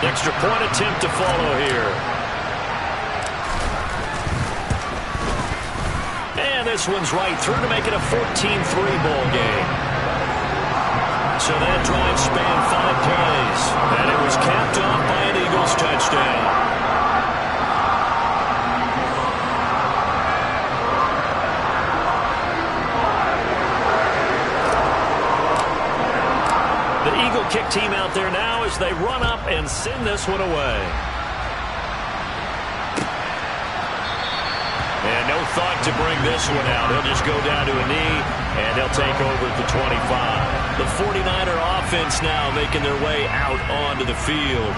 Extra point attempt to follow here. And this one's right through to make it a 14-3 ball game. So that drive spanned 5 plays, and it was capped off by an Eagles touchdown. The Eagle kick team out there now as they run up and send this one away. And no thought to bring this one out. He'll just go down to a knee, and he'll take over at the 25. The 49er offense now making their way out onto the field.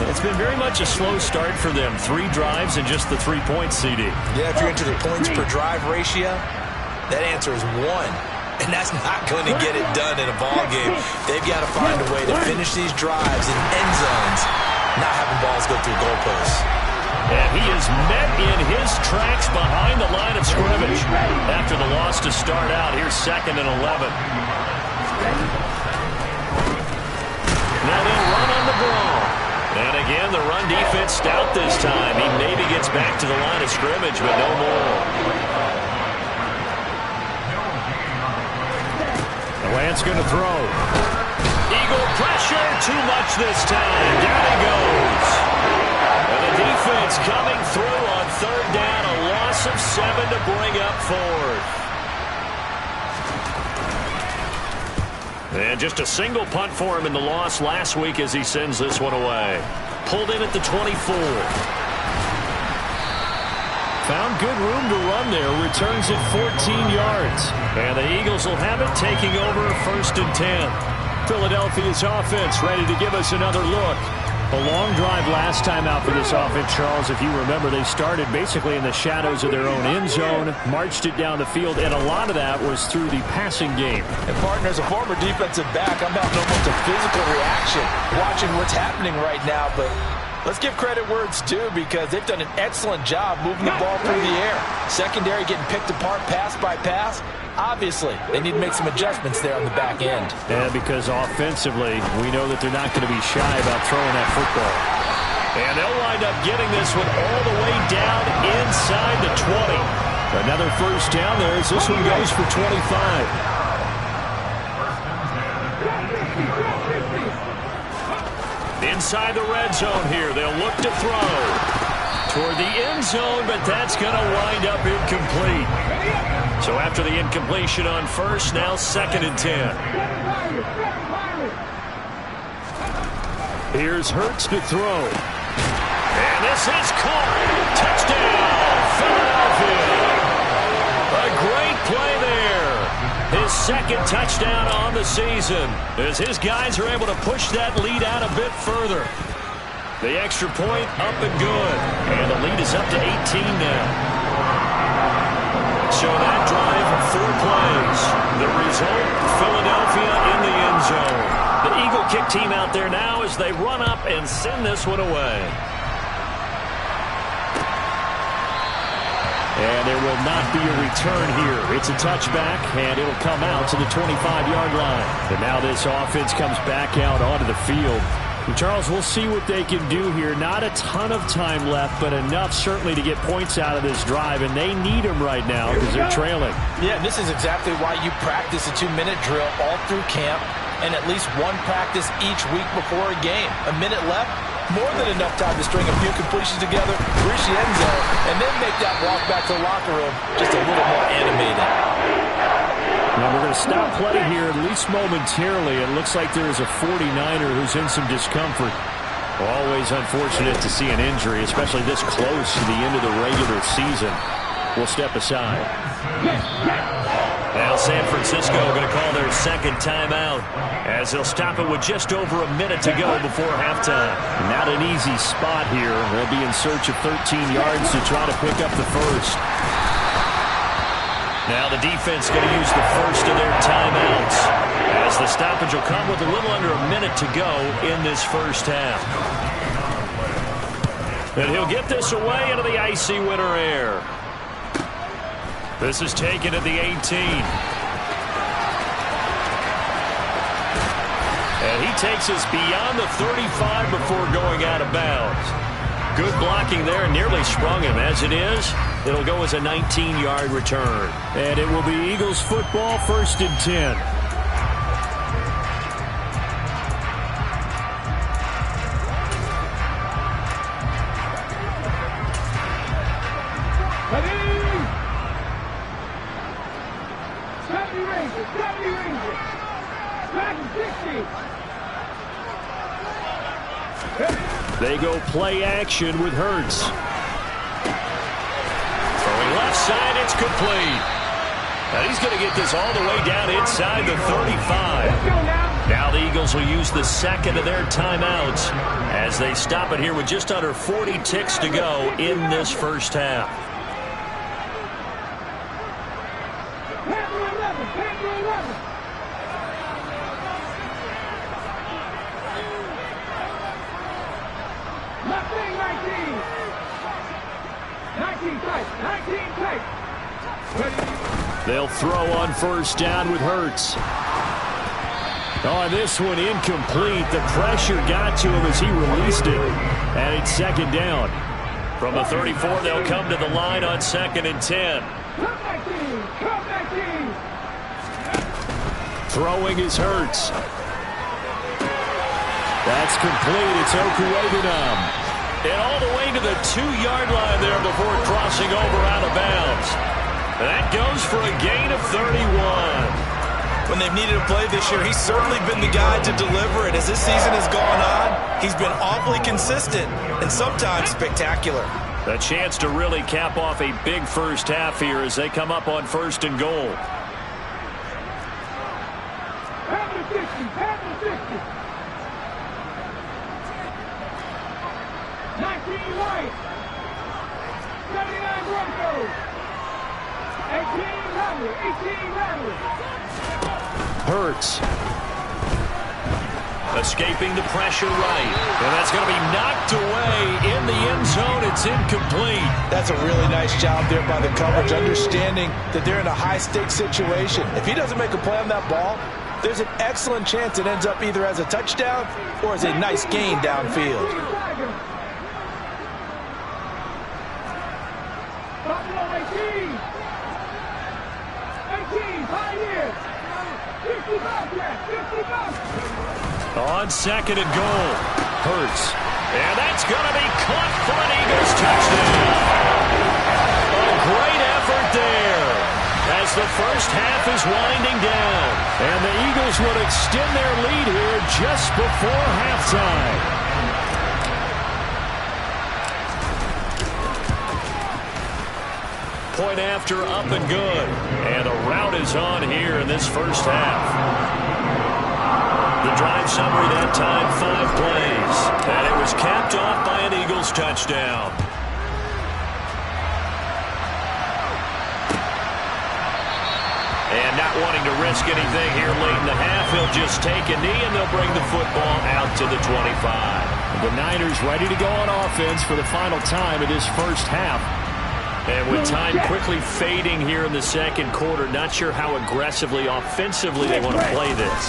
It's been very much a slow start for them. 3 drives and just the 3 points, CD. Yeah, if you're into the points per drive ratio, that answer is 1. And that's not going to get it done in a ball game. They've got to find a way to finish these drives in end zones, not having balls go through goalposts. And he is met in his tracks behind the line of scrimmage after the loss to start out. Here's 2nd and 11. Now they'll run on the draw. And again, the run defense stout this time. He maybe gets back to the line of scrimmage, but no more. Lance going to throw. Eagle pressure, too much this time. Down he goes. And the defense coming through on 3rd down. A loss of 7 to bring up 4th. And just a single punt for him in the loss last week as he sends this one away. Pulled in at the 24. Found good room to run there. Returns at 14 yards. And the Eagles will have it, taking over 1st and 10. Philadelphia's offense ready to give us another look. A long drive last time out for this offense, Charles. If you remember, they started basically in the shadows of their own end zone, marched it down the field, and a lot of that was through the passing game. And, partner, as a former defensive back, I'm having almost a physical reaction watching what's happening right now, but let's give credit where it's due because they've done an excellent job moving the ball through the air. Secondary getting picked apart pass by pass. Obviously, they need to make some adjustments there on the back end. And because offensively, we know that they're not going to be shy about throwing that football. And they'll wind up getting this one all the way down inside the 20. Another 1st down there as this one goes for 25. Inside the red zone here. They'll look to throw toward the end zone, but that's going to wind up incomplete. So after the incompletion on 1st, now 2nd and 10. Here's Hurts to throw. And this is caught. Touchdown, Philadelphia. A great play there. His 2nd touchdown on the season as his guys are able to push that lead out a bit further. The extra point up and good. And the lead is up to 18 now. So that drive, 4 plays. The result, Philadelphia in the end zone. The Eagle kick team out there now as they run up and send this one away. And there will not be a return here. It's a touchback, and it'll come out to the 25-yard line. And now this offense comes back out onto the field. And Charles, we'll see what they can do here. Not a ton of time left, but enough certainly to get points out of this drive, and they need them right now because they're trailing. Yeah, and this is exactly why you practice a 2-minute drill all through camp and at least one practice each week before a game. A minute left, more than enough time to string a few completions together, reach the end zone, and then make that walk back to the locker room just a little more animated. Now we're going to stop play here, at least momentarily. It looks like there is a 49er who's in some discomfort. Always unfortunate to see an injury, especially this close to the end of the regular season. We'll step aside. Now San Francisco going to call their 2nd timeout as they'll stop it with just over a minute to go before halftime. Not an easy spot here. They'll be in search of 13 yards to try to pick up the 1st. Now the defense going to use the 1st of their timeouts as the stoppage will come with a little under a minute to go in this 1st half. And he'll get this away into the icy winter air. This is taken at the 18. And he takes us beyond the 35 before going out of bounds. Good blocking there, nearly sprung him. As it is, it'll go as a 19-yard return. And it will be Eagles football, 1st and 10. They go play action with Hurts. Throwing left side, it's complete. Now he's going to get this all the way down inside the 35. Now the Eagles will use the second of their timeouts as they stop it here with just under 40 ticks to go in this first half. They'll throw on 1st down with Hurts. Oh, this one incomplete. The pressure got to him as he released it. And it's 2nd down. From the 34, they'll come to the line on 2nd and 10. Throwing is Hurts. That's complete. It's Okuegbunam. And all the way to the 2-yard line there before crossing over out of bounds. That goes for a gain of 31. When they've needed a play this year, he's certainly been the guy to deliver it. As this season has gone on, he's been awfully consistent and sometimes spectacular. A chance to really cap off a big first half here as they come up on 1st and goal. Hurts. Escaping the pressure right. And that's going to be knocked away in the end zone. It's incomplete. That's a really nice job there by the coverage, understanding that they're in a high-stakes situation. If he doesn't make a play on that ball, there's an excellent chance it ends up either as a touchdown or as a nice gain downfield. On 2nd and goal, Hurts. And that's going to be caught for an Eagles touchdown. A great effort there as the first half is winding down. And the Eagles will extend their lead here just before halftime. Point after, up and good. And a rout is on here in this first half. The drive summary that time, 5 plays. And it was capped off by an Eagles touchdown. And not wanting to risk anything here late in the half, he'll just take a knee and they'll bring the football out to the 25. The Niners ready to go on offense for the final time in this first half. And with time quickly fading here in the second quarter, not sure how aggressively, offensively they want to play this.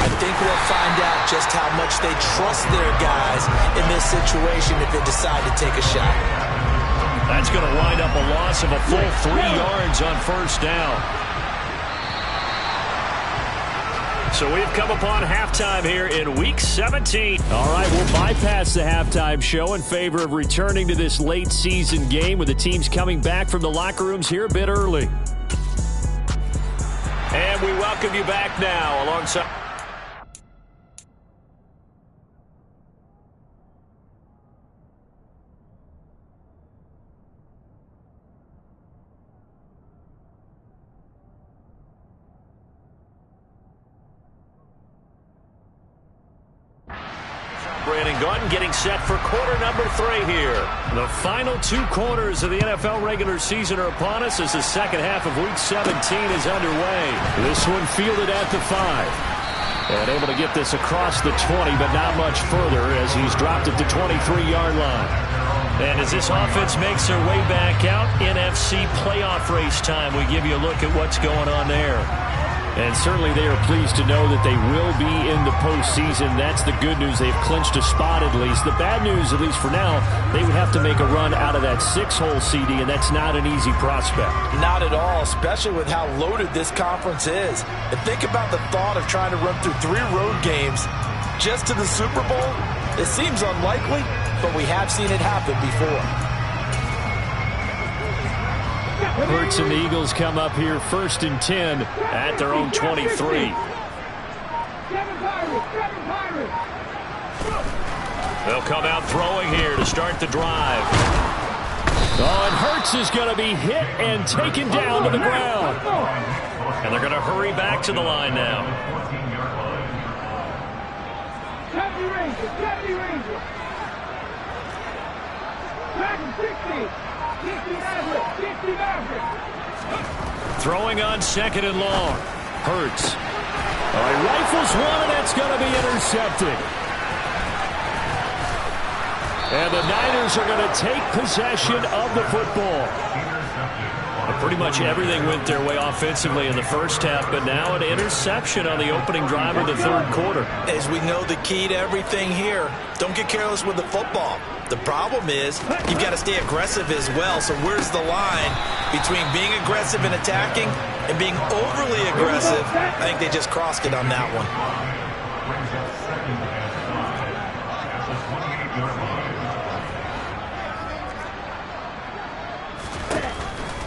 I think we'll find out just how much they trust their guys in this situation if they decide to take a shot. That's going to wind up a loss of a full 3 yards on 1st down. So we've come upon halftime here in Week 17. All right, we'll bypass the halftime show in favor of returning to this late season game with the teams coming back from the locker rooms here a bit early. And we welcome you back now alongside... Brandon Gaudin getting set for quarter number 3 here. The final 2 quarters of the NFL regular season are upon us as the second half of Week 17 is underway. This one fielded at the 5. And able to get this across the 20, but not much further as he's dropped at the 23-yard line. And as this offense makes their way back out, NFC playoff race time, we give you a look at what's going on there. And certainly they are pleased to know that they will be in the postseason. That's the good news. They've clinched a spot at least. The bad news, at least for now, they would have to make a run out of that 6-hole CD, and that's not an easy prospect. Not at all, especially with how loaded this conference is. And think about the thought of trying to run through 3 road games just to the Super Bowl. It seems unlikely, but we have seen it happen before. Hurts and the Eagles come up here 1st and 10 at their own 23. They'll come out throwing here to start the drive. Oh, and Hurts is going to be hit and taken down to the ground. And they're going to hurry back to the line now. Throwing on 2nd and long. Hurts. He rifles one, and that's going to be intercepted. And the Niners are going to take possession of the football. Pretty much everything went their way offensively in the first half, but now an interception on the opening drive of the 3rd quarter. As we know, the key to everything here, don't get careless with the football. The problem is you've got to stay aggressive as well. So where's the line between being aggressive and attacking and being overly aggressive? I think they just crossed it on that one.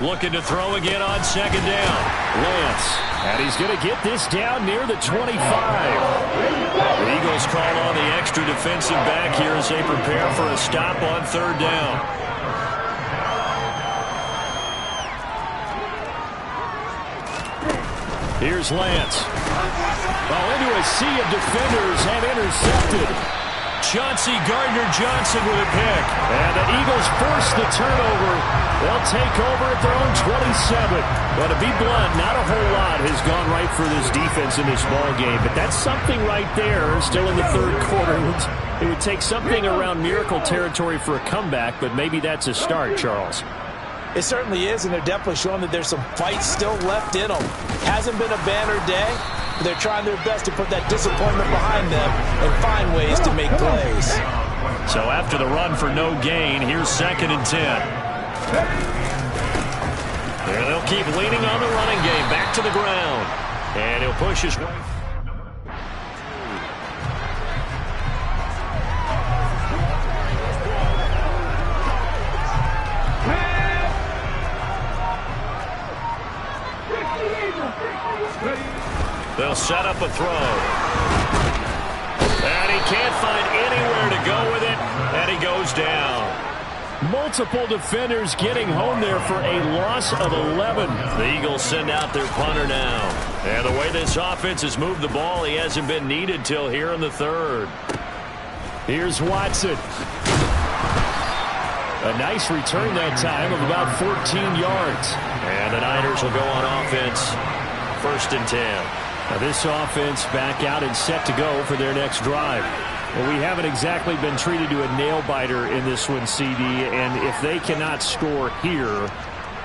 Looking to throw again on 2nd down. Lance. And he's going to get this down near the 25. The Eagles call on the extra defensive back here as they prepare for a stop on 3rd down. Here's Lance. Into a sea of defenders and intercepted. Chauncey Gardner-Johnson with a pick. And the Eagles force the turnover. They'll take over at their own 27. But to be blunt, not a whole lot has gone right for this defense in this ball game. But that's something right there, still in the 3rd quarter. It would take something around miracle territory for a comeback, but maybe that's a start, Charles. It certainly is, and they're definitely showing that there's some fight still left in them. Hasn't been a banner day. They're trying their best to put that disappointment behind them and find ways to make plays. So after the run for no gain, here's 2nd and 10. And they'll keep leaning on the running game. Back to the ground. And he'll push his way. They'll set up a throw. And he can't find anywhere to go with it. And he goes down. Multiple defenders getting home there for a loss of 11. The Eagles send out their punter now. And the way this offense has moved the ball, he hasn't been needed till here in the 3rd. Here's Watson. A nice return that time of about 14 yards. And the Niners will go on offense. 1st and 10. Now this offense back out and set to go for their next drive. Well, we haven't exactly been treated to a nail-biter in this one, CD, and if they cannot score here,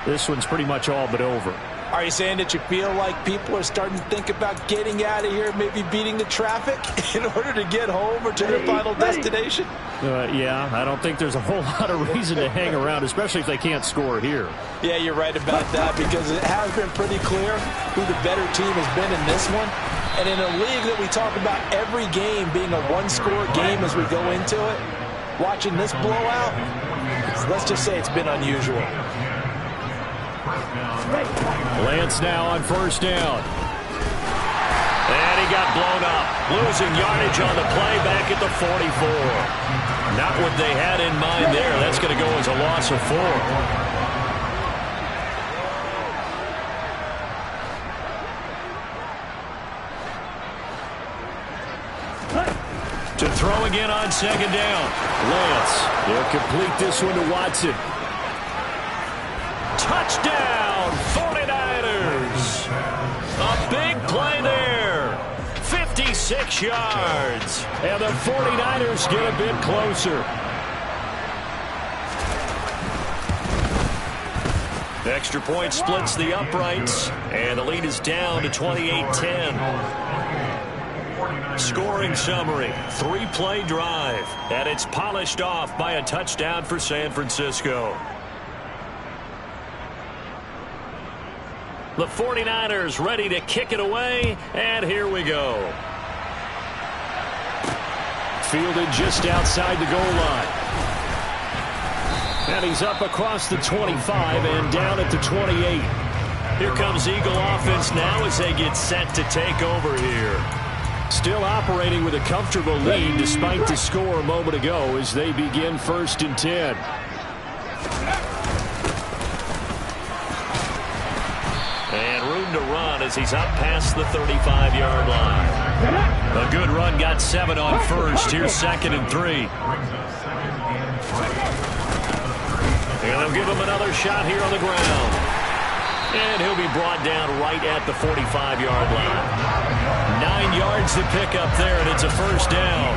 this one's pretty much all but over. Are you saying that you feel like people are starting to think about getting out of here, maybe beating the traffic in order to get home or to their final destination? Yeah, I don't think there's a whole lot of reason to hang around, especially if they can't score here. Yeah, you're right about that, because it has been pretty clear who the better team has been in this one. And in a league that we talk about every game being a one-score game as we go into it, watching this blowout, let's just say it's been unusual. Lance now on 1st down. And he got blown up. Losing yardage on the play back at the 44. Not what they had in mind there. That's going to go as a loss of 4. To throw again on 2nd down. Lance. He'll complete this one to Watson. Touchdown, 49ers. A big play there. 56 yards. And the 49ers get a bit closer. Extra point splits the uprights, and the lead is down to 28-10. Scoring summary, 3-play drive, and it's polished off by a touchdown for San Francisco. The 49ers ready to kick it away, and here we go. Fielded just outside the goal line. And he's up across the 25 and down at the 28. Here comes Eagle offense now as they get set to take over here. Still operating with a comfortable lead despite the score a moment ago as they begin 1st and 10. And room to run as he's up past the 35-yard line. A good run got 7 on 1st. Here's 2nd and 3. And they'll give him another shot here on the ground. And he'll be brought down right at the 45-yard line. 9 yards to pick up there, and it's a 1st down.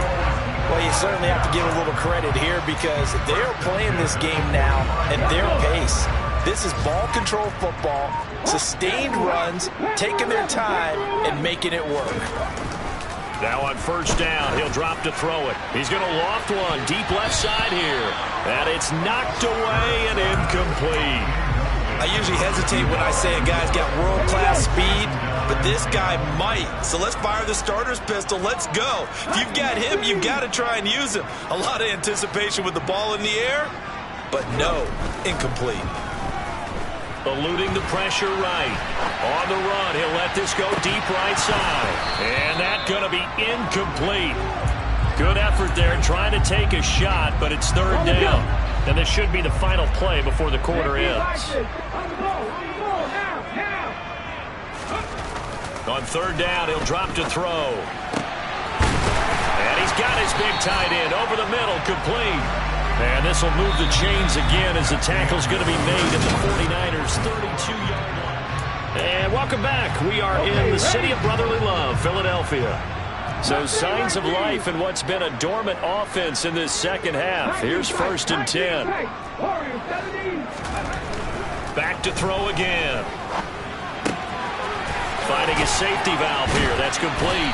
Well, you certainly have to give a little credit here because they're playing this game now at their pace. This is ball control football, sustained runs, taking their time, and making it work. Now on 1st down, he'll drop to throw it. He's going to loft one deep left side here. And it's knocked away and incomplete. I usually hesitate when I say a guy's got world-class speed, but this guy might. So let's fire the starter's pistol. Let's go. If you've got him, you've got to try and use him. A lot of anticipation with the ball in the air, but no, incomplete. Eluding the pressure right. On the run, he'll let this go deep right side. And that's going to be incomplete. Good effort there trying to take a shot, but it's 3rd down. And this should be the final play before the quarter ends. On 3rd down, he'll drop to throw. And he's got his big tight end over the middle, complete. And this will move the chains again as the tackle's going to be made at the 49ers' 32-yard line. And welcome back. We are in the city of brotherly love, Philadelphia. So signs of life in what's been a dormant offense in this second half. Here's 1st and 10. Back to throw again. Finding his safety valve here. That's complete.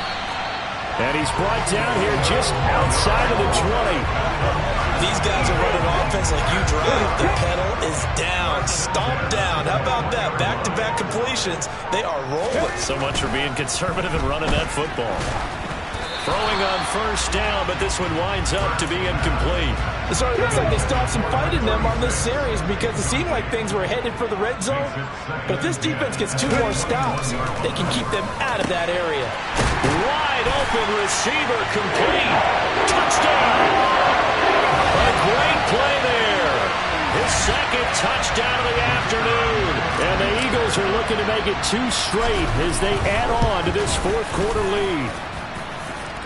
And he's brought down here just outside of the 20. These guys are running offense like you drive. The pedal is down, stomped down. How about that? Back-to-back completions. They are rolling. So much for being conservative and running that football. Throwing on 1st down, but this one winds up to be incomplete. It sort of looks like they stopped some fight in them on this series because it seemed like things were headed for the red zone. But if this defense gets 2 more stops, they can keep them out of that area. Wide open receiver, complete. Touchdown! A great play there. His 2nd touchdown of the afternoon. And the Eagles are looking to make it 2 straight as they add on to this 4th quarter lead.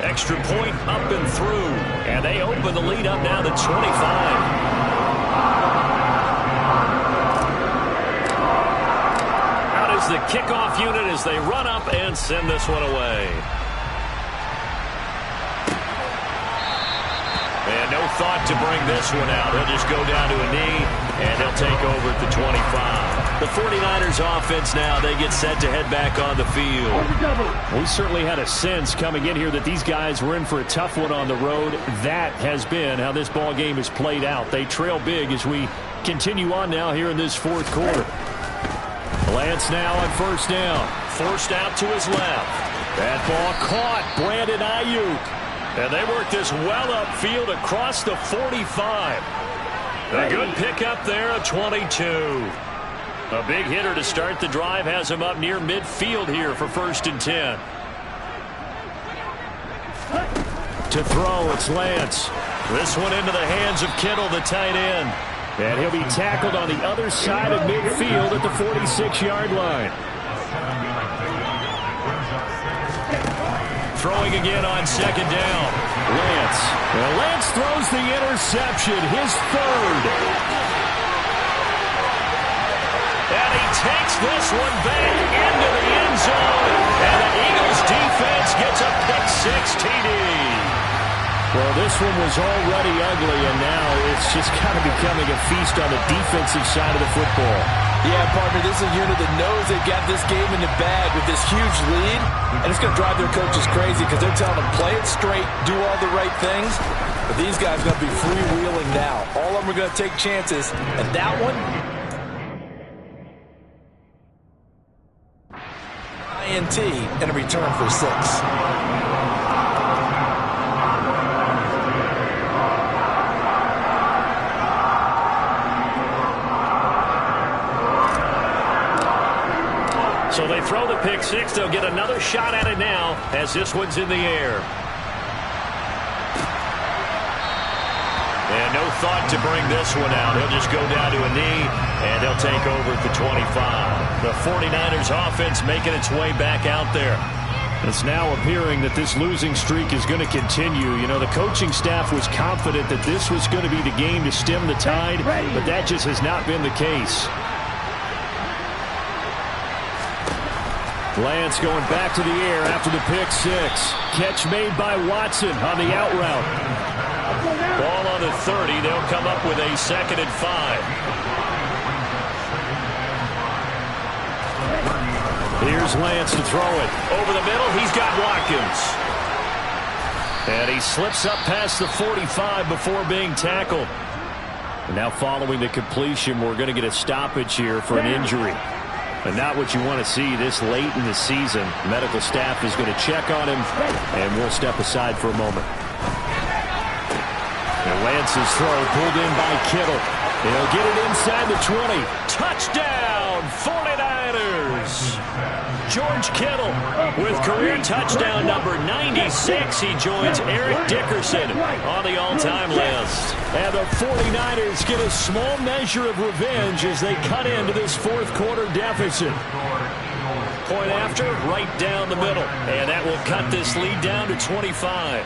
Extra point up and through. And they open the lead up now to 25. Out is the kickoff unit as they run up and send this one away. And no thought to bring this one out. He'll just go down to a knee, and he'll take over at the 25. The 49ers offense now, they get set to head back on the field. We certainly had a sense coming in here that these guys were in for a tough one on the road. That has been how this ball game has played out. They trail big as we continue on now here in this 4th quarter. Lance now on 1st down. Forced out to his left. That ball caught. Brandon Ayuk. And they work this well upfield across the 45. A good pickup there at 22. A big hitter to start the drive has him up near midfield here for 1st and 10. To throw, it's Lance. This one into the hands of Kittle, the tight end. And he'll be tackled on the other side of midfield at the 46-yard line. Throwing again on 2nd down. Lance. And Lance throws the interception, his 3rd. And he takes this one back into the end zone. And the Eagles defense gets a pick-6 TD. Well, this one was already ugly, and now it's just kind of becoming a feast on the defensive side of the football. Yeah, partner, this is a unit that knows they've got this game in the bag with this huge lead, and it's going to drive their coaches crazy because they're telling them play it straight, do all the right things, but these guys are going to be freewheeling now. All of them are going to take chances, and that one, INT, and a return for 6. So they throw the pick six. They'll get another shot at it now as this one's in the air. And no thought to bring this one out. He'll just go down to a knee, and they'll take over at the 25. The 49ers offense making its way back out there. It's now appearing that this losing streak is going to continue. You know, the coaching staff was confident that this was going to be the game to stem the tide, but that just has not been the case. Lance going back to the air after the pick six. Catch made by Watson on the out route. Ball on the 30. They'll come up with a 2nd and 5. Here's Lance to throw it. Over the middle, he's got Watkins. And he slips up past the 45 before being tackled. And now following the completion, we're going to get a stoppage here for an injury. And not what you want to see this late in the season. Medical staff is going to check on him, and we'll step aside for a moment. And Lance's throw pulled in by Kittle. He'll get it inside the 20. Touchdown, 49ers! George Kittle with career touchdown number 96. He joins Eric Dickerson on the all-time list. And the 49ers get a small measure of revenge as they cut into this fourth quarter deficit. Point after, right down the middle. And that will cut this lead down to 25.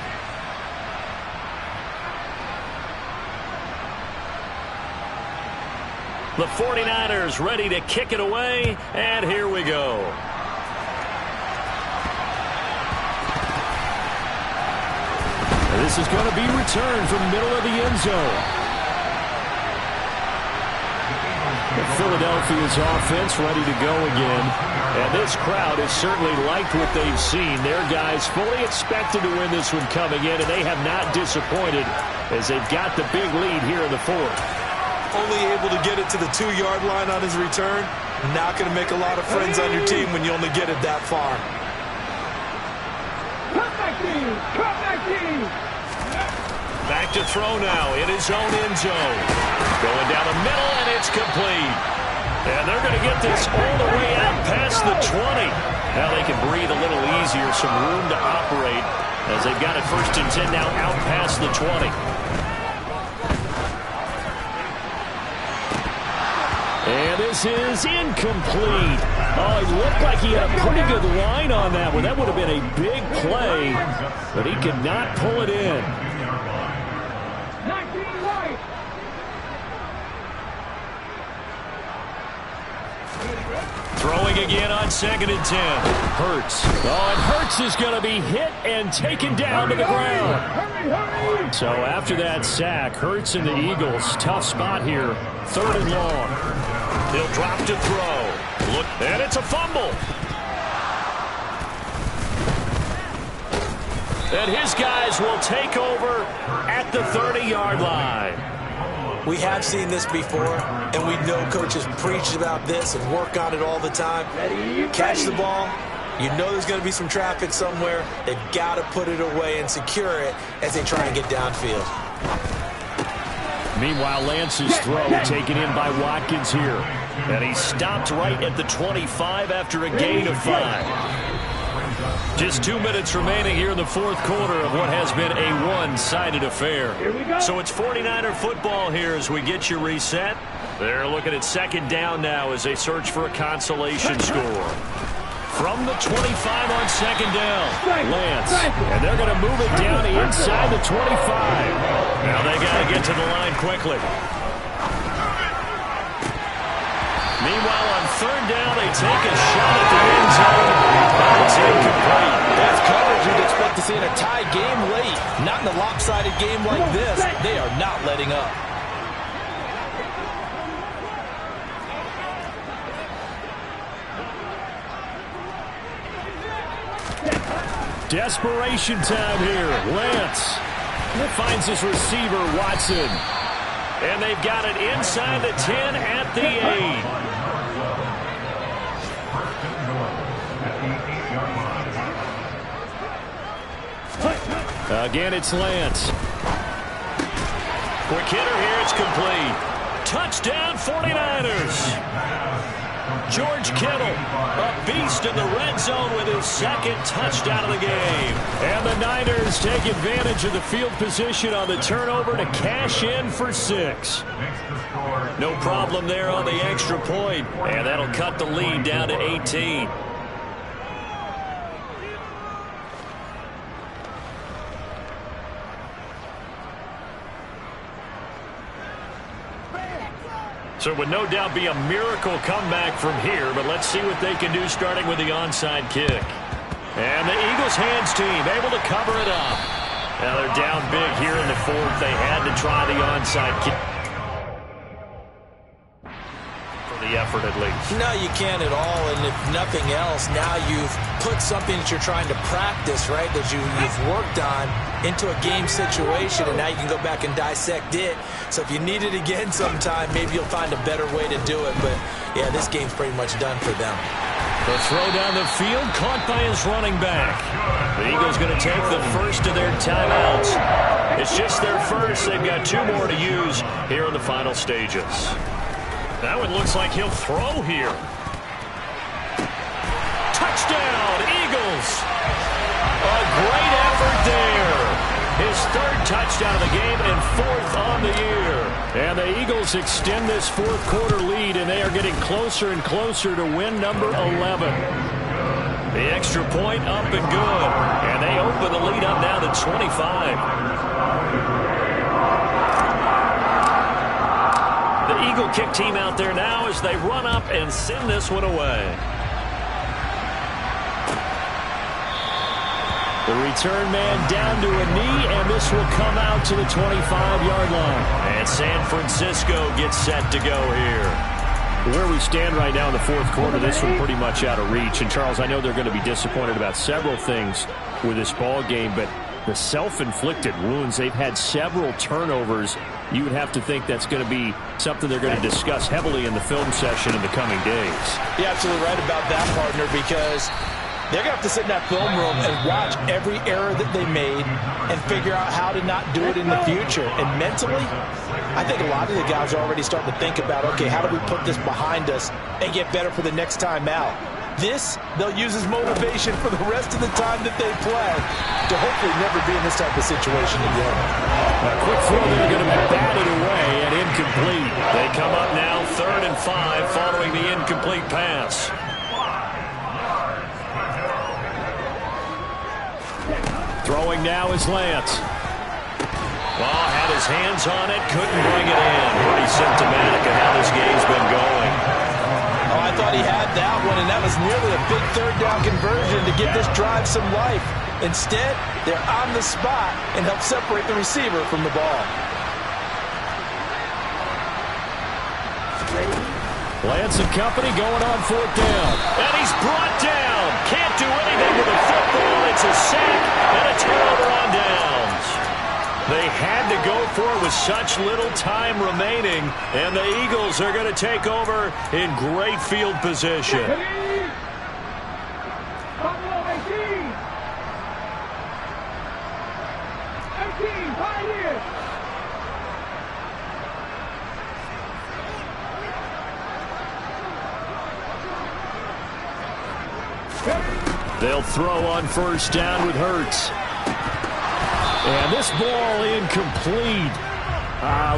The 49ers ready to kick it away, and here we go. This is going to be returned from the middle of the end zone. Philadelphia's offense ready to go again. And this crowd has certainly liked what they've seen. Their guys fully expected to win this one coming in, and they have not disappointed as they've got the big lead here in the fourth. Only able to get it to the 2-yard line on his return. Not going to make a lot of friends on your team when you only get it that far. Back to throw now in his own end zone. Going down the middle, and it's complete. And they're going to get this all the way out past the 20. Now they can breathe a little easier, some room to operate as they've got it 1st and 10 now out past the 20. And this is incomplete. Oh, it looked like he had a pretty good line on that one. That would have been a big play, but he could not pull it in. Throwing again on 2nd and 10. Hurts. Oh, and Hurts is going to be hit and taken down to the ground. So after that sack, Hurts and the Eagles, tough spot here. 3rd and long. He'll drop to throw. Look, and it's a fumble. And his guys will take over at the 30-yard line. We have seen this before, and we know coaches preach about this and work on it all the time. Catch the ball. You know there's going to be some traffic somewhere. They've got to put it away and secure it as they try and get downfield. Meanwhile, Lance's throw taken in by Watkins here. And he stopped right at the 25 after a gain of 5. Just 2 minutes remaining here in the fourth quarter of what has been a one-sided affair. So it's 49er football here as we get you reset. They're looking at 2nd down now as they search for a consolation score. From the 25 on 2nd down, Lance. And they're going to move it down to inside the 25. Now they got to get to the line quickly. Meanwhile, on 3rd down, they take a shot at the end zone, but it's incomplete. That's coverage you'd expect to see in a tie game late. Not in a lopsided game like this. They are not letting up. Desperation time here. Lance finds his receiver, Watson. And they've got it inside the 10 at the 8. Again, it's Lance. Quick hitter here. It's complete. Touchdown, 49ers. George Kittle, a beast in the red zone with his second touchdown of the game. And the Niners take advantage of the field position on the turnover to cash in for 6. No problem there on the extra point, and that'll cut the lead down to 18. So it would no doubt be a miracle comeback from here, but let's see what they can do starting with the onside kick. And the Eagles hands team able to cover it up. Now they're down big here in the 4th. They had to try the onside kick. For the effort at least. No, you can't at all, and if nothing else, now you've put something that you're trying to practice, right, that you've worked on into a game situation, and now you can go back and dissect it. So if you need it again sometime, maybe you'll find a better way to do it. But, yeah, this game's pretty much done for them. The throw down the field, caught by his running back. The Eagles going to take the first of their timeouts. It's just their first. They've got 2 more to use here in the final stages. That one looks like he'll throw here. Touchdown, Eagles. A great effort there. His 3rd touchdown of the game and 4th on the year. And the Eagles extend this 4th quarter lead, and they are getting closer and closer to win number 11. The extra point up and good. And they open the lead up now to 25. The Eagle kick team out there now as they run up and send this one away. The return man down to a knee, and this will come out to the 25-yard line. And San Francisco gets set to go here. Where we stand right now in the 4th quarter, this one pretty much out of reach. And, Charles, I know they're going to be disappointed about several things with this ball game, but the self-inflicted wounds, they've had several turnovers. You would have to think that's going to be something they're going to discuss heavily in the film session in the coming days. You're absolutely right about that, partner, because they're going to have to sit in that film room and watch every error that they made and figure out how to not do it in the future. And mentally, I think a lot of the guys are already starting to think about, okay, how do we put this behind us and get better for the next time out? This, they'll use as motivation for the rest of the time that they play to hopefully never be in this type of situation again. A quick throw there going to be batted away and incomplete. They come up now 3rd and 5 following the incomplete pass. Throwing now is Lance. Well, had his hands on it, couldn't bring it in. Pretty symptomatic of how this game's been going. Oh, I thought he had that one, and that was nearly a big 3rd down conversion to give this drive some life. Instead, they're on the spot and help separate the receiver from the ball. Lance and company going on 4th down. And he's brought down. Can't do anything with the football. It's a sack and a turnover on downs. They had to go for it with such little time remaining, and the Eagles are going to take over in great field position. They'll throw on 1st down with Hurts. And this ball incomplete.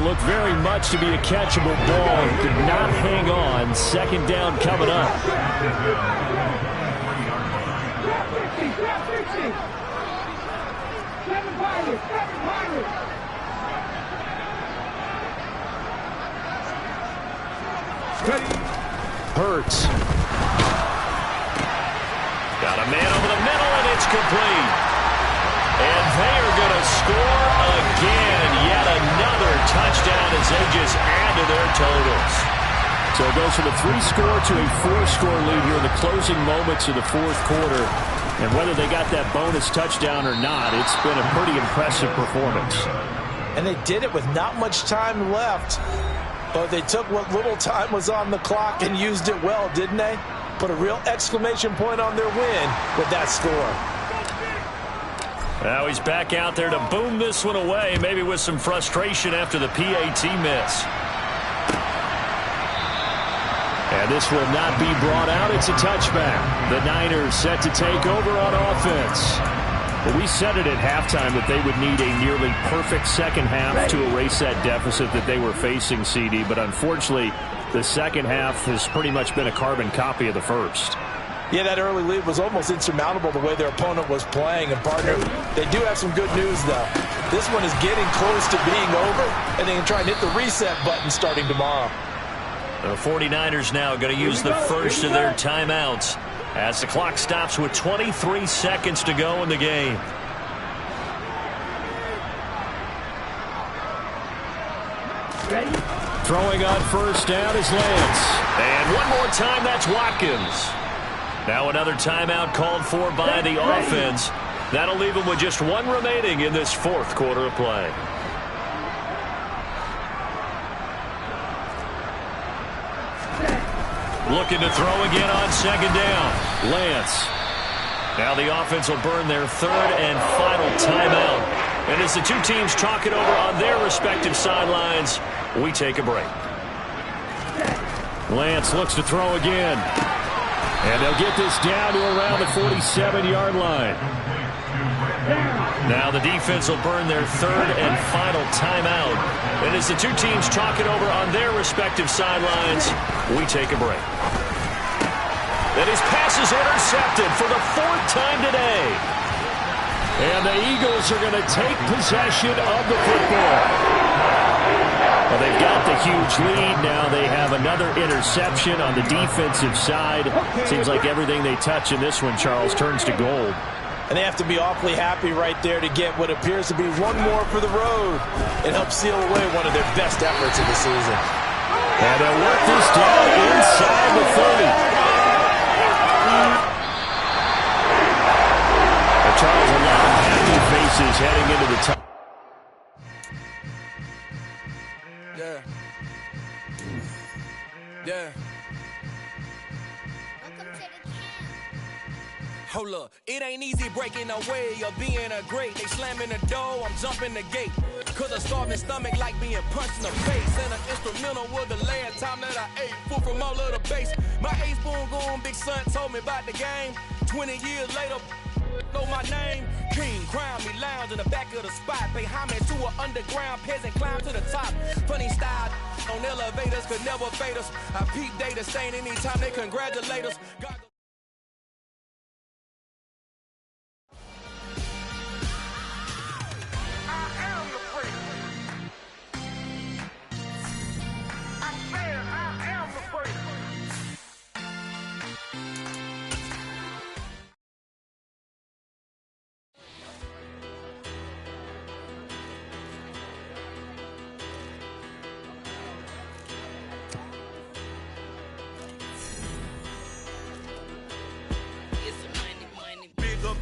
Looked very much to be a catchable ball. Did not hang on. 2nd down coming up. Hurts. Got a man over the middle, and it's complete. And they are going to score again. Yet another touchdown as they just add to their totals. So it goes from a 3-score to a 4-score lead here in the closing moments of the 4th quarter. And whether they got that bonus touchdown or not, it's been a pretty impressive performance. And they did it with not much time left. But they took what little time was on the clock and used it well, didn't they? Put a real exclamation point on their win with that score. Now he's back out there to boom this one away, maybe with some frustration after the PAT miss. And this will not be brought out. It's a touchback. The Niners set to take over on offense. Well, we said it at halftime that they would need a nearly perfect second half to erase that deficit that they were facing, CD. But unfortunately, the second half has pretty much been a carbon copy of the first. Yeah, that early lead was almost insurmountable the way their opponent was playing. And, partner, they do have some good news, though. This one is getting close to being over, and they can try and hit the reset button starting tomorrow. The 49ers now going to use the first of their timeouts as the clock stops with 23 seconds to go in the game. Ready? Throwing on first down is Lance. And one more time, that's Watkins. Now another timeout called for by the offense. That'll leave them with just one remaining in this fourth quarter of play. Looking to throw again on second down. Lance. Now the offense will burn their third and final timeout. And as the two teams talk it over on their respective sidelines, we take a break. Lance looks to throw again. And they'll get this down to around the 47-yard line. Now the defense will burn their third and final timeout. And as the two teams talk it over on their respective sidelines, we take a break. And his pass is intercepted for the fourth time today. And the Eagles are going to take possession of the football. Well, they've got the huge lead. Now they have another interception on the defensive side. Seems like everything they touch in this one, Charles, turns to gold. And they have to be awfully happy right there to get what appears to be one more for the road. It helps seal away one of their best efforts of the season. And they'll work this down inside the 30. And Charles, a lot of happy faces heading into the top. Yeah. Yeah. Hold up, it ain't easy breaking away or being a great. They slamming the door, I'm jumping the gate. Cause a starving stomach like being punched in the face. And an instrumental was the last time that I ate food from all of the base. My ace spoon going, big son told me about the game. 20 years later, know my name. King, crown me, lounge in the back of the spot. Pay homage to an underground peasant, climb to the top. Funny style on elevators could never fade us. I peep data stain anytime they congratulate us. God,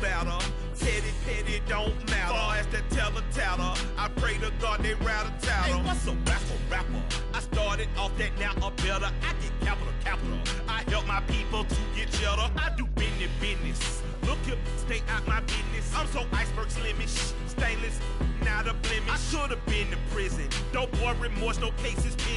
better. Petty don't matter. Far as the teller, I pray to God they rattle tattle. Hey, what's a rapper? I started off that, now I'm better. I get capital. I help my people to get cheddar. I do business. Look here, stay out my business. I'm so iceberg slimish, stainless, not a blemish. I should have been to prison. No boy remorse, no cases pinned.